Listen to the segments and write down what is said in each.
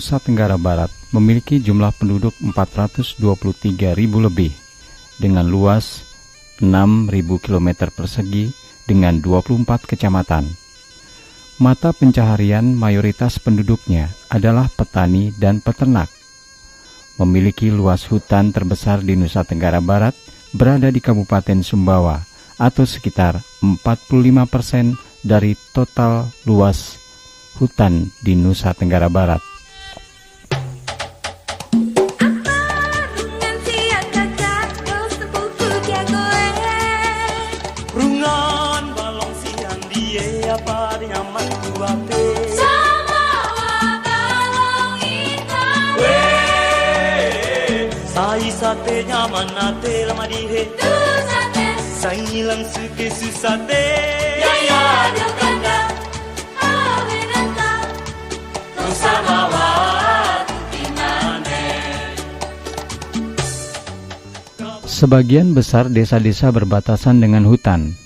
Nusa Tenggara Barat memiliki jumlah penduduk 423.000 lebih, dengan luas 6.000 km persegi dengan 24 kecamatan. Mata pencaharian mayoritas penduduknya adalah petani dan peternak. Memiliki luas hutan terbesar di Nusa Tenggara Barat berada di Kabupaten Sumbawa, atau sekitar 45% dari total luas hutan di Nusa Tenggara Barat. Sate nyaman nate lama dihe tu sate sai hilang suke susate ya ya dokanda awenanta bersama waktu nane. Sebagian besar desa-desa berbatasan dengan hutan.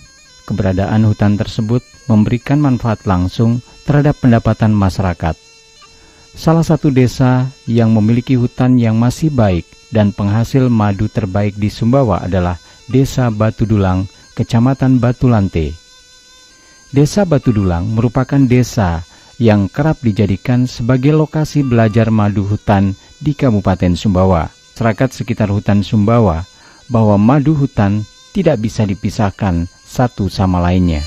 Keberadaan hutan tersebut memberikan manfaat langsung terhadap pendapatan masyarakat. Salah satu desa yang memiliki hutan yang masih baik dan penghasil madu terbaik di Sumbawa adalah Desa Batu Dulang, Kecamatan Batu Lante. Desa Batu Dulang merupakan desa yang kerap dijadikan sebagai lokasi belajar madu hutan di Kabupaten Sumbawa. Masyarakat sekitar hutan Sumbawa bahwa madu hutan tidak bisa dipisahkan satu sama lainnya.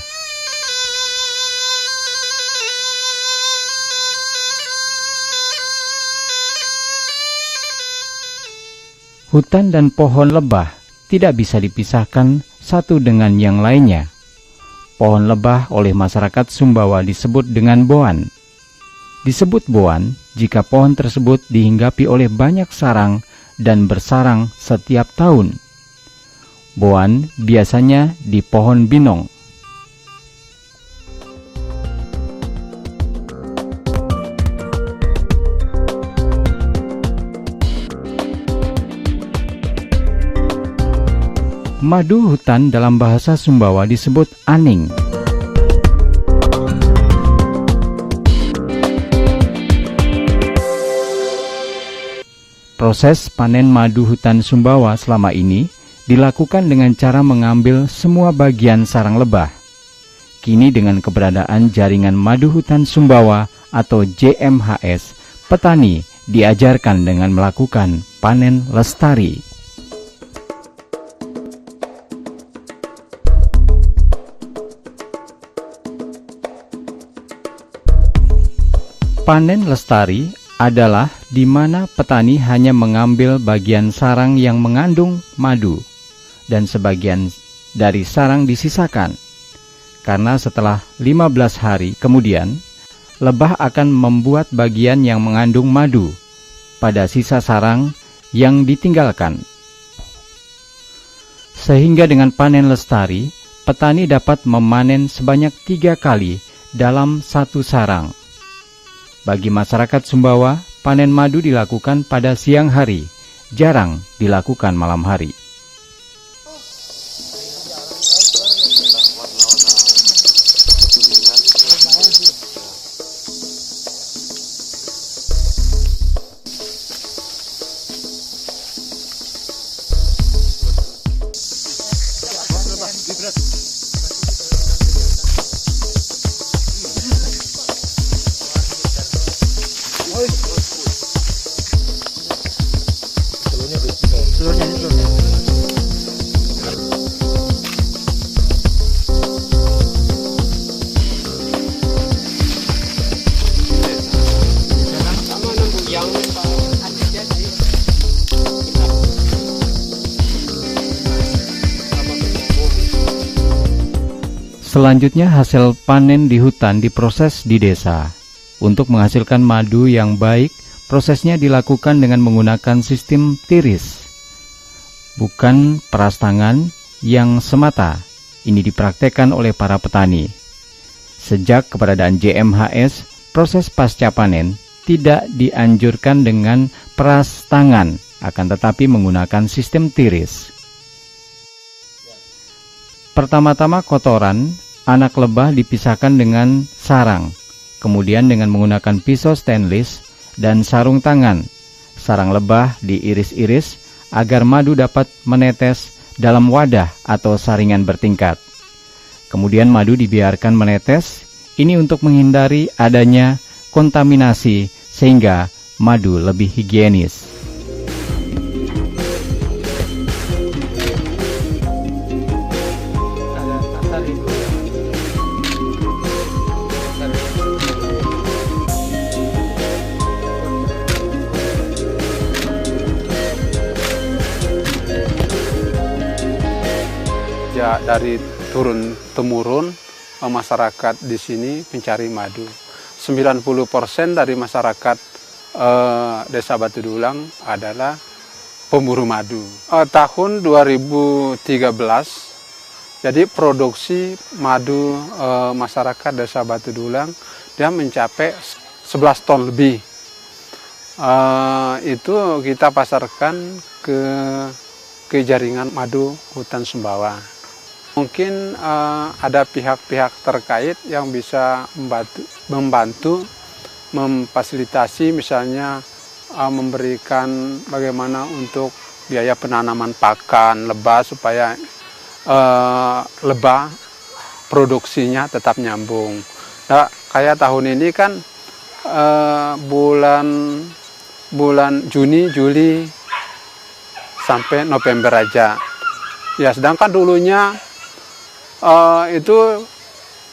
Hutan dan pohon lebah tidak bisa dipisahkan satu dengan yang lainnya. Pohon lebah oleh masyarakat Sumbawa disebut dengan boan. Disebut boan jika pohon tersebut dihinggapi oleh banyak sarang dan bersarang setiap tahun. Boan biasanya di pohon binong. Madu hutan dalam bahasa Sumbawa disebut aning. Proses panen madu hutan Sumbawa selama ini dilakukan dengan cara mengambil semua bagian sarang lebah. Kini dengan keberadaan jaringan madu hutan Sumbawa atau JMHS, petani diajarkan dengan melakukan panen lestari. Panen lestari adalah di mana petani hanya mengambil bagian sarang yang mengandung madu dan sebagian dari sarang disisakan. Karena setelah 15 hari kemudian, lebah akan membuat bagian yang mengandung madu pada sisa sarang yang ditinggalkan. Sehingga dengan panen lestari, petani dapat memanen sebanyak 3 kali dalam satu sarang. Bagi masyarakat Sumbawa, panen madu dilakukan pada siang hari, jarang dilakukan malam hari. Selanjutnya hasil panen di hutan diproses di desa. Untuk menghasilkan madu yang baik, prosesnya dilakukan dengan menggunakan sistem tiris, bukan peras tangan yang semata. Ini dipraktekkan oleh para petani. Sejak keberadaan JMHS, proses pasca panen tidak dianjurkan dengan peras tangan, akan tetapi menggunakan sistem tiris. Pertama-tama kotoran anak lebah dipisahkan dengan sarang. Kemudian dengan menggunakan pisau stainless dan sarung tangan. Sarang lebah diiris-iris agar madu dapat menetes dalam wadah atau saringan bertingkat. Kemudian madu dibiarkan menetes, ini untuk menghindari adanya kontaminasi sehingga madu lebih higienis. Ya, dari turun-temurun masyarakat di sini pencari madu. 90% dari masyarakat Desa Batu Dulang adalah pemburu madu. Tahun 2013, jadi produksi madu masyarakat Desa Batu Dulang dia mencapai 11 ton lebih. Itu kita pasarkan ke jaringan madu hutan Sumbawa. Mungkin ada pihak-pihak terkait yang bisa membantu memfasilitasi, misalnya memberikan bagaimana untuk biaya penanaman pakan lebah supaya lebah produksinya tetap nyambung. Nah, kayak tahun ini kan bulan Juni, Juli sampai November aja. Ya, sedangkan dulunya itu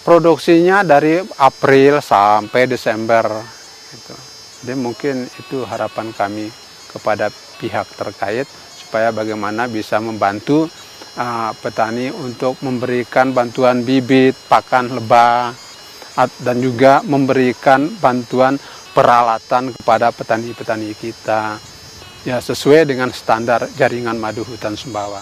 produksinya dari April sampai Desember. Jadi mungkin itu harapan kami kepada pihak terkait supaya bagaimana bisa membantu petani untuk memberikan bantuan bibit, pakan lebah, dan juga memberikan bantuan peralatan kepada petani-petani kita. Ya, sesuai dengan standar jaringan madu hutan Sumbawa.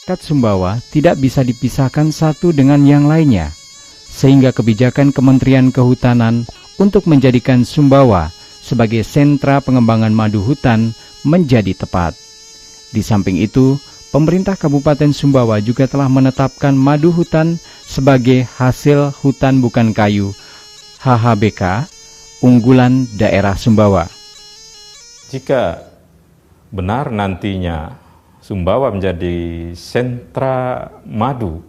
Masyarakat Sumbawa tidak bisa dipisahkan satu dengan yang lainnya, sehingga kebijakan Kementerian Kehutanan untuk menjadikan Sumbawa sebagai sentra pengembangan madu hutan menjadi tepat. Di samping itu, pemerintah Kabupaten Sumbawa juga telah menetapkan madu hutan sebagai hasil hutan bukan kayu HHBK unggulan daerah Sumbawa. Jika benar nantinya Sumbawa menjadi sentra madu,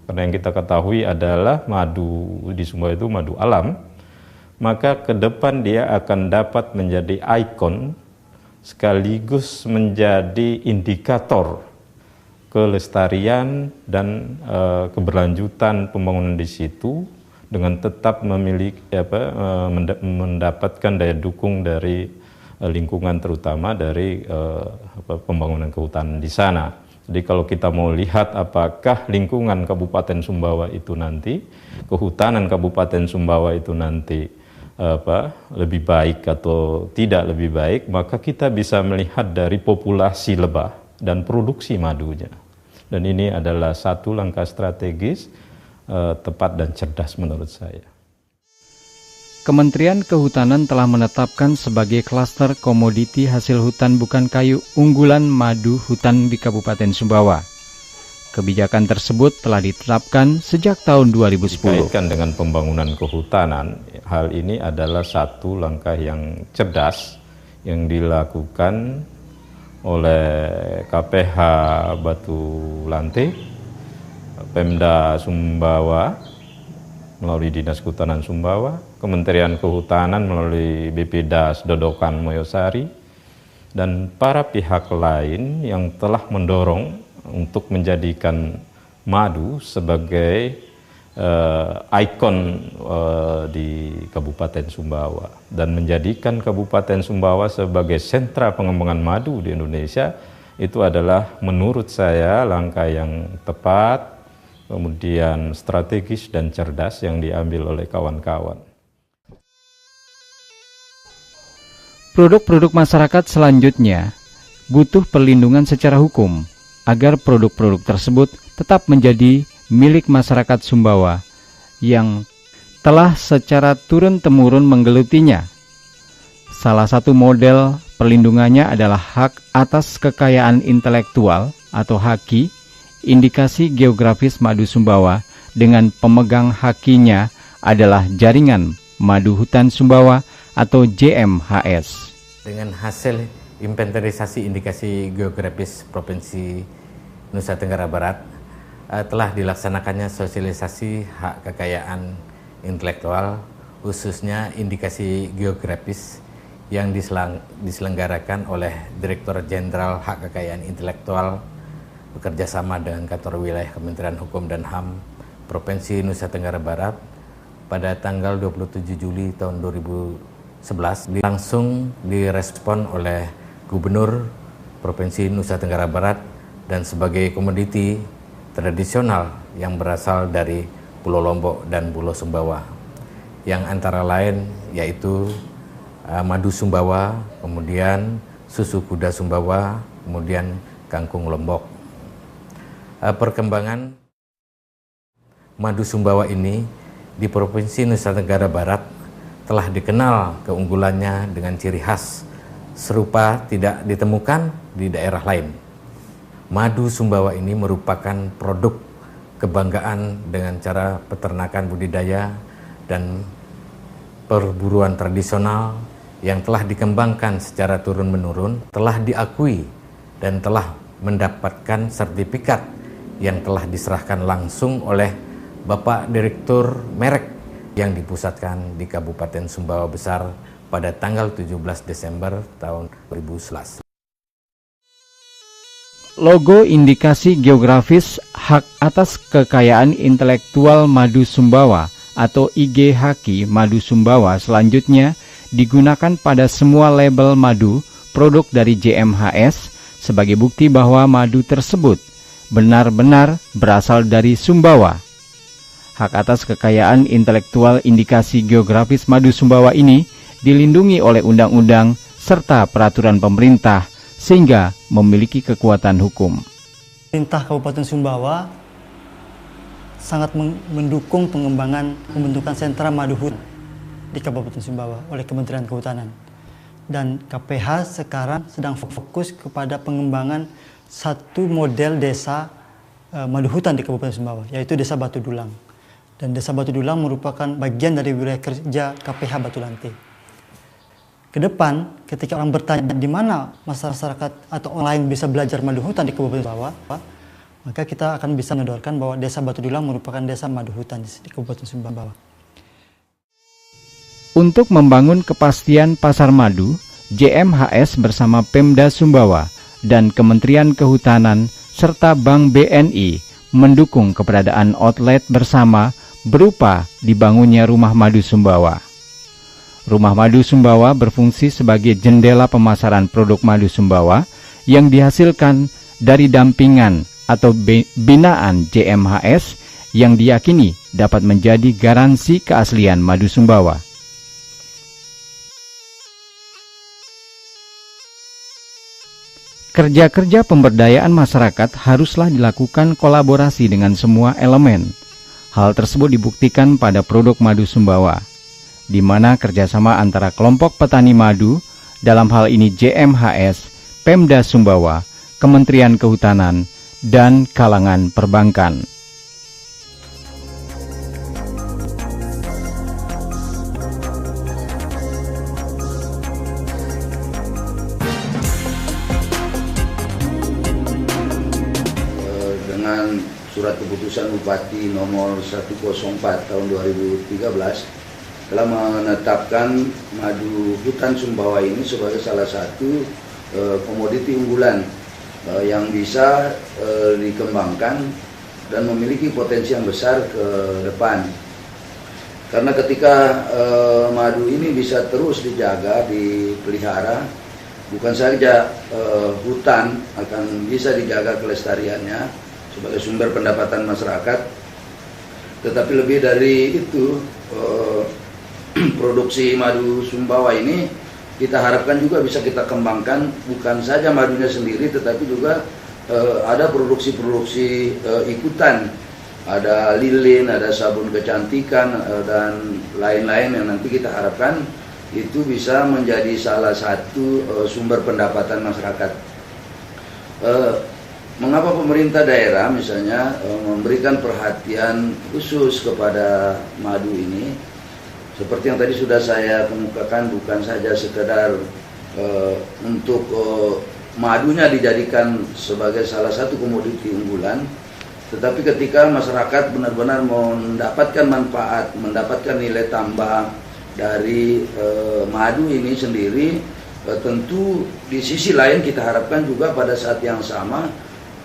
karena yang kita ketahui adalah madu di Sumbawa itu madu alam, maka ke depan dia akan dapat menjadi ikon sekaligus menjadi indikator kelestarian dan keberlanjutan pembangunan di situ dengan tetap memiliki mendapatkan daya dukung dari lingkungan, terutama dari pembangunan kehutanan di sana. Jadi kalau kita mau lihat apakah lingkungan Kabupaten Sumbawa itu nanti, kehutanan Kabupaten Sumbawa itu nanti lebih baik atau tidak lebih baik, maka kita bisa melihat dari populasi lebah dan produksi madunya. Dan ini adalah satu langkah strategis, tepat dan cerdas menurut saya. Kementerian Kehutanan telah menetapkan sebagai klaster komoditi hasil hutan bukan kayu unggulan madu hutan di Kabupaten Sumbawa. Kebijakan tersebut telah ditetapkan sejak tahun 2010. Dikaitkan dengan pembangunan kehutanan, hal ini adalah satu langkah yang cerdas yang dilakukan oleh KPH Batu Lante, Pemda Sumbawa melalui Dinas Kehutanan Sumbawa, Kementerian Kehutanan melalui BPDAS Dodokan Moyosari, dan para pihak lain yang telah mendorong untuk menjadikan madu sebagai ikon di Kabupaten Sumbawa dan menjadikan Kabupaten Sumbawa sebagai sentra pengembangan madu di Indonesia. Itu adalah menurut saya langkah yang tepat, kemudian strategis dan cerdas yang diambil oleh kawan-kawan. Produk-produk masyarakat selanjutnya butuh perlindungan secara hukum agar produk-produk tersebut tetap menjadi milik masyarakat Sumbawa yang telah secara turun-temurun menggelutinya. Salah satu model perlindungannya adalah hak atas kekayaan intelektual atau HAKI, indikasi geografis madu Sumbawa, dengan pemegang hakinya adalah Jaringan Madu Hutan Sumbawa atau JMHS. Dengan hasil inventarisasi indikasi geografis Provinsi Nusa Tenggara Barat, telah dilaksanakannya sosialisasi hak kekayaan intelektual, khususnya indikasi geografis yang diselenggarakan oleh Direktur Jenderal Hak Kekayaan Intelektual bekerjasama dengan Kantor Wilayah Kementerian Hukum dan HAM Provinsi Nusa Tenggara Barat pada tanggal 27 Juli tahun 2011 langsung direspon oleh Gubernur Provinsi Nusa Tenggara Barat dan sebagai komoditi tradisional yang berasal dari Pulau Lombok dan Pulau Sumbawa, yang antara lain yaitu madu Sumbawa, kemudian susu kuda Sumbawa, kemudian kangkung Lombok. Perkembangan madu Sumbawa ini di Provinsi Nusa Tenggara Barat telah dikenal keunggulannya dengan ciri khas serupa tidak ditemukan di daerah lain. Madu Sumbawa ini merupakan produk kebanggaan dengan cara peternakan budidaya dan perburuan tradisional yang telah dikembangkan secara turun-menurun, telah diakui dan telah mendapatkan sertifikat yang telah diserahkan langsung oleh Bapak Direktur Merek yang dipusatkan di Kabupaten Sumbawa Besar pada tanggal 17 Desember tahun 2011. Logo indikasi geografis hak atas kekayaan intelektual madu Sumbawa atau IG Haki Madu Sumbawa selanjutnya digunakan pada semua label madu produk dari JMHS sebagai bukti bahwa madu tersebut benar-benar berasal dari Sumbawa. Hak atas kekayaan intelektual indikasi geografis madu Sumbawa ini dilindungi oleh undang-undang serta peraturan pemerintah sehingga memiliki kekuatan hukum. Pemerintah Kabupaten Sumbawa sangat mendukung pengembangan pembentukan sentra madu hutan di Kabupaten Sumbawa oleh Kementerian Kehutanan. Dan KPH sekarang sedang fokus kepada pengembangan satu model desa madu hutan di Kabupaten Sumbawa, yaitu Desa Batu Dulang. Dan Desa Batu Dulang merupakan bagian dari wilayah kerja KPH Batu Lante. Ke depan, ketika orang bertanya di mana masyarakat atau orang lain bisa belajar madu hutan di Kabupaten Sumbawa, maka kita akan bisa menyodorkan bahwa Desa Batu Dulang merupakan desa madu hutan di Kabupaten Sumbawa. Untuk membangun kepastian pasar madu, JMHS bersama Pemda Sumbawa dan Kementerian Kehutanan serta Bank BNI mendukung keberadaan outlet bersama berupa dibangunnya Rumah Madu Sumbawa. Rumah Madu Sumbawa berfungsi sebagai jendela pemasaran produk madu Sumbawa yang dihasilkan dari dampingan atau binaan JMHS yang diyakini dapat menjadi garansi keaslian madu Sumbawa. Kerja-kerja pemberdayaan masyarakat haruslah dilakukan kolaborasi dengan semua elemen. Hal tersebut dibuktikan pada produk madu Sumbawa, di mana kerjasama antara kelompok petani madu, dalam hal ini JMHS, Pemda Sumbawa, Kementerian Kehutanan, dan kalangan perbankan. Dengan surat keputusan Bupati nomor 104 tahun 2013 telah menetapkan madu hutan Sumbawa ini sebagai salah satu komoditi unggulan yang bisa dikembangkan dan memiliki potensi yang besar ke depan. Karena ketika madu ini bisa terus dijaga, dipelihara, bukan saja hutan akan bisa dijaga kelestariannya sebagai sumber pendapatan masyarakat, tetapi lebih dari itu produksi madu Sumbawa ini kita harapkan juga bisa kita kembangkan, bukan saja madunya sendiri tetapi juga ada produksi-produksi ikutan, ada lilin, ada sabun kecantikan dan lain-lain yang nanti kita harapkan itu bisa menjadi salah satu sumber pendapatan masyarakat. Mengapa pemerintah daerah misalnya memberikan perhatian khusus kepada madu ini? Seperti yang tadi sudah saya kemukakan, bukan saja sekedar untuk madunya dijadikan sebagai salah satu komoditi unggulan, tetapi ketika masyarakat benar-benar mendapatkan manfaat, mendapatkan nilai tambah dari madu ini sendiri, tentu di sisi lain kita harapkan juga pada saat yang sama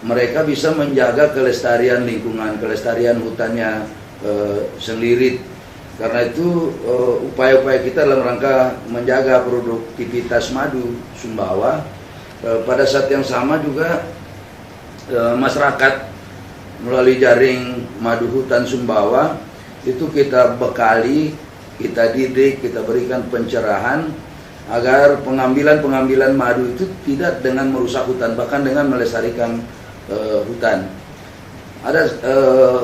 mereka bisa menjaga kelestarian lingkungan, kelestarian hutannya sendiri. Karena itu upaya-upaya kita dalam rangka menjaga produktivitas madu Sumbawa, pada saat yang sama juga masyarakat melalui jaring madu hutan Sumbawa itu kita bekali, kita didik, kita berikan pencerahan agar pengambilan madu itu tidak dengan merusak hutan, bahkan dengan melestarikan hutan. Ada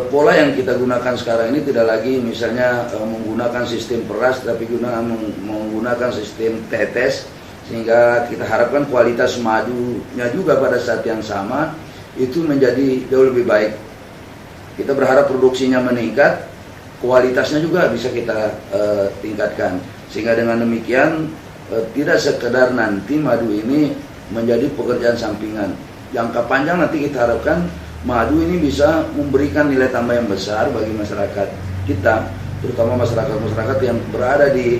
pola yang kita gunakan sekarang ini tidak lagi misalnya menggunakan sistem peras, tapi menggunakan sistem tetes, sehingga kita harapkan kualitas madunya juga pada saat yang sama itu menjadi jauh lebih baik. Kita berharap produksinya meningkat, kualitasnya juga bisa kita tingkatkan, sehingga dengan demikian tidak sekedar nanti madu ini menjadi pekerjaan sampingan. Jangka panjang nanti kita harapkan madu ini bisa memberikan nilai tambah yang besar bagi masyarakat kita, terutama masyarakat yang berada di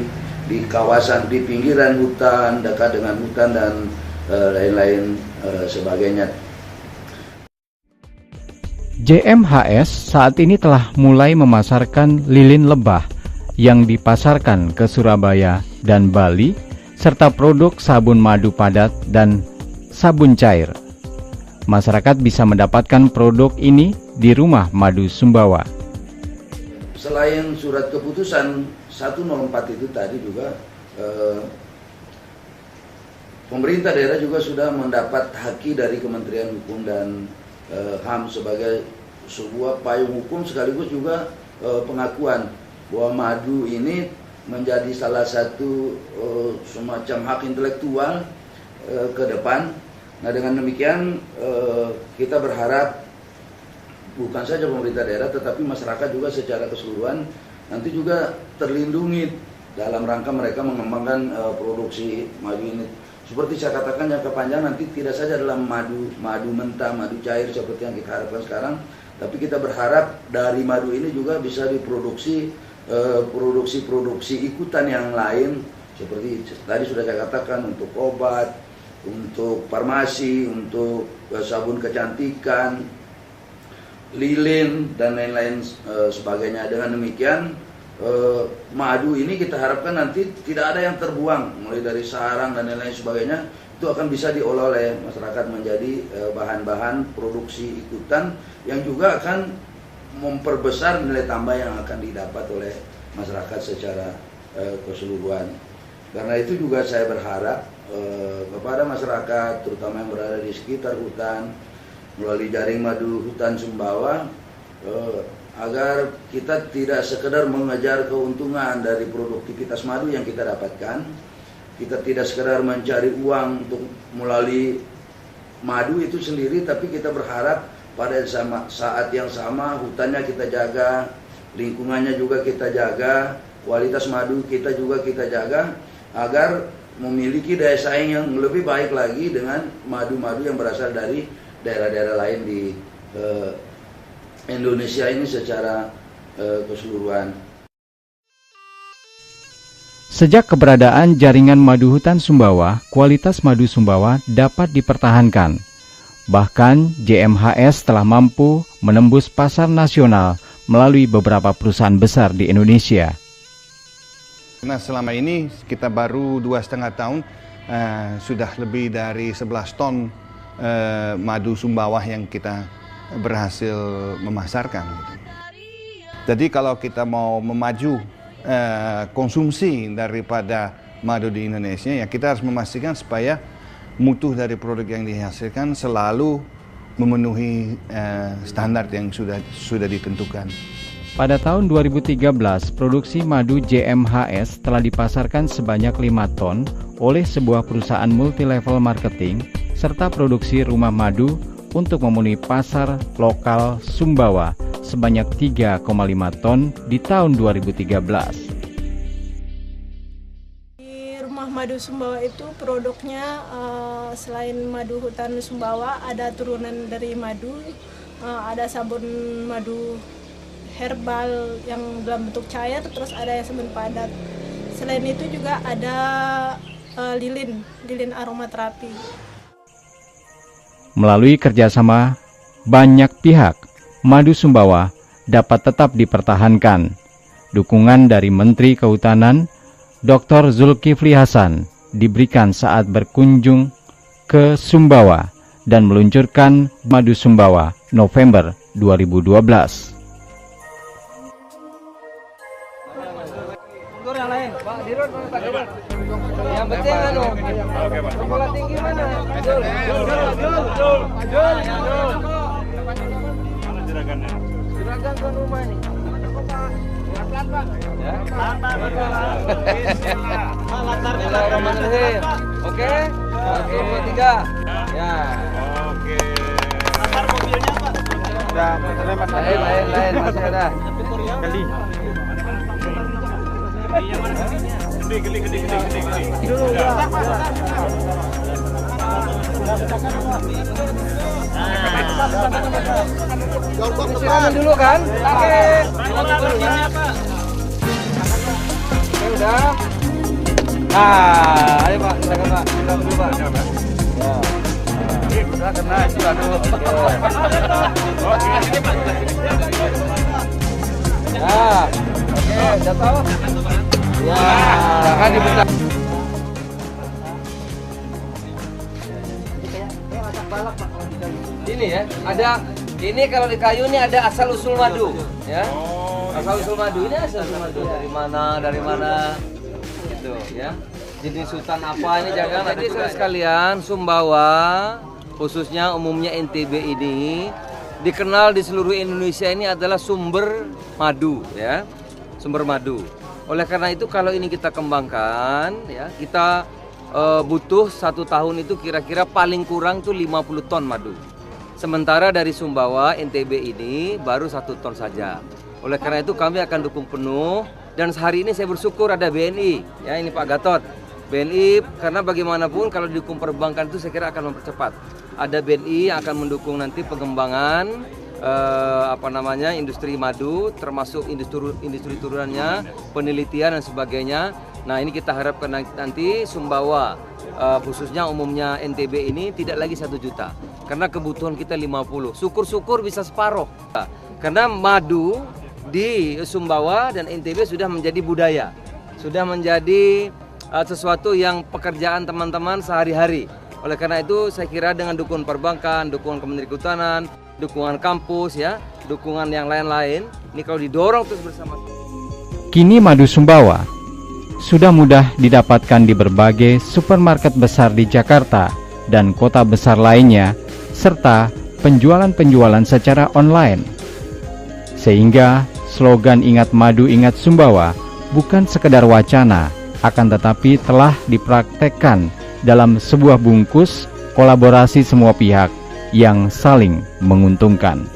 kawasan, di pinggiran hutan, dekat dengan hutan dan lain-lain sebagainya. JMHS saat ini telah mulai memasarkan lilin lebah yang dipasarkan ke Surabaya dan Bali, serta produk sabun madu padat dan sabun cair. Masyarakat bisa mendapatkan produk ini di Rumah Madu Sumbawa. Selain surat keputusan 104 itu tadi juga pemerintah daerah juga sudah mendapat haki dari Kementerian Hukum dan HAM sebagai sebuah payung hukum, sekaligus juga pengakuan bahwa madu ini menjadi salah satu semacam hak intelektual ke depan. Nah, dengan demikian kita berharap bukan saja pemerintah daerah tetapi masyarakat juga secara keseluruhan nanti juga terlindungi dalam rangka mereka mengembangkan produksi madu ini. Seperti saya katakan, jangka panjang nanti tidak saja dalam madu mentah, madu cair seperti yang kita harapkan sekarang, tapi kita berharap dari madu ini juga bisa diproduksi produksi ikutan yang lain, seperti tadi sudah saya katakan, untuk obat, untuk farmasi, untuk sabun kecantikan, lilin, dan lain-lain sebagainya. Dengan demikian madu ini kita harapkan nanti tidak ada yang terbuang, mulai dari sarang dan lain-lain sebagainya, itu itu akan bisa diolah oleh masyarakat menjadi bahan-bahan produksi ikutan yang juga akan memperbesar nilai tambah yang akan didapat oleh masyarakat secara keseluruhan. Karena itu juga saya berharap kepada masyarakat, terutama yang berada di sekitar hutan, melalui jaring madu hutan Sumbawa, agar kita tidak sekedar mengejar keuntungan dari produktivitas madu yang kita dapatkan. Kita tidak sekedar mencari uang untuk melalui madu itu sendiri, tapi kita berharap pada saat yang sama hutannya kita jaga, lingkungannya juga kita jaga, kualitas madu kita juga kita jaga, agar memiliki daya saing yang lebih baik lagi dengan madu-madu yang berasal dari daerah-daerah lain di Indonesia ini secara keseluruhan. Sejak keberadaan jaringan madu hutan Sumbawa, kualitas madu Sumbawa dapat dipertahankan. Bahkan JMHS telah mampu menembus pasar nasional melalui beberapa perusahaan besar di Indonesia. Nah, selama ini kita baru 2,5 tahun sudah lebih dari 11 ton madu Sumbawa yang kita berhasil memasarkan. Jadi kalau kita mau memaju konsumsi daripada madu di Indonesia, ya kita harus memastikan supaya mutu dari produk yang dihasilkan selalu memenuhi standar yang sudah ditentukan. Pada tahun 2013, produksi madu JMHS telah dipasarkan sebanyak 5 ton oleh sebuah perusahaan multilevel marketing serta produksi rumah madu untuk memenuhi pasar lokal Sumbawa sebanyak 3,5 ton di tahun 2013. Di rumah madu Sumbawa itu produknya selain madu hutan Sumbawa, ada turunan dari madu, ada sabun madu herbal yang dalam bentuk cair, terus ada yang sabun padat. Selain itu juga ada lilin aromaterapi. Melalui kerjasama banyak pihak, madu Sumbawa dapat tetap dipertahankan. Dukungan dari Menteri Kehutanan, Dr. Zulkifli Hasan, diberikan saat berkunjung ke Sumbawa dan meluncurkan madu Sumbawa November 2012. Yang penting anu. Sekolah tinggi mana? Jul. Mana juragannya? Juragan tuan rumah ini. Pelan-pelan, Pak. Ya. Pelan-pelan. Bismillahirrahmanirrahim. Oke. 1, 2, 3. Ya. Oke. Antar mobilnya, Pak. Sudah, lain masih ada. Kali. Geli. Dulu udah. Siram dulu kan? Oke. Oke, udah. Ayo Pak, silakan Pak. Siram dulu Pak. Ya. Udah kena itu aduh. Oke. Ya. Oke, jatuh. Ya, jangan dibuka. Ini ya, ada ini kalau di kayu ini ada asal usul madu, ya. Asal usul madu ini asal usul madu dari mana? Gitu, ya. Jenis hutan apa ini jangan. Jadi sekalian Sumbawa, khususnya umumnya NTB ini dikenal di seluruh Indonesia ini adalah sumber madu, ya. Sumber madu. Oleh karena itu kalau ini kita kembangkan, ya kita butuh 1 tahun itu kira-kira paling kurang tuh 50 ton madu. Sementara dari Sumbawa NTB ini baru 1 ton saja. Oleh karena itu kami akan dukung penuh dan hari ini saya bersyukur ada BNI, ya ini Pak Gatot. BNI karena bagaimanapun kalau didukung perbankan itu saya kira akan mempercepat. Ada BNI yang akan mendukung nanti pengembangan industri madu, termasuk industri turunannya, penelitian dan sebagainya. Nah ini kita harapkan nanti Sumbawa, khususnya umumnya NTB ini tidak lagi 1 juta, karena kebutuhan kita 50. Syukur-syukur bisa separuh, karena madu di Sumbawa dan NTB sudah menjadi budaya, sudah menjadi sesuatu yang pekerjaan teman-teman sehari-hari. Oleh karena itu saya kira dengan dukungan perbankan, dukungan Kementerian Kehutanan, dukungan kampus ya, dukungan yang lain-lain, ini kalau didorong terus bersama. Kini madu Sumbawa sudah mudah didapatkan di berbagai supermarket besar di Jakarta dan kota besar lainnya, serta penjualan-penjualan secara online. Sehingga slogan Ingat Madu Ingat Sumbawa bukan sekedar wacana, akan tetapi telah dipraktekkan dalam sebuah bungkus kolaborasi semua pihak yang saling menguntungkan.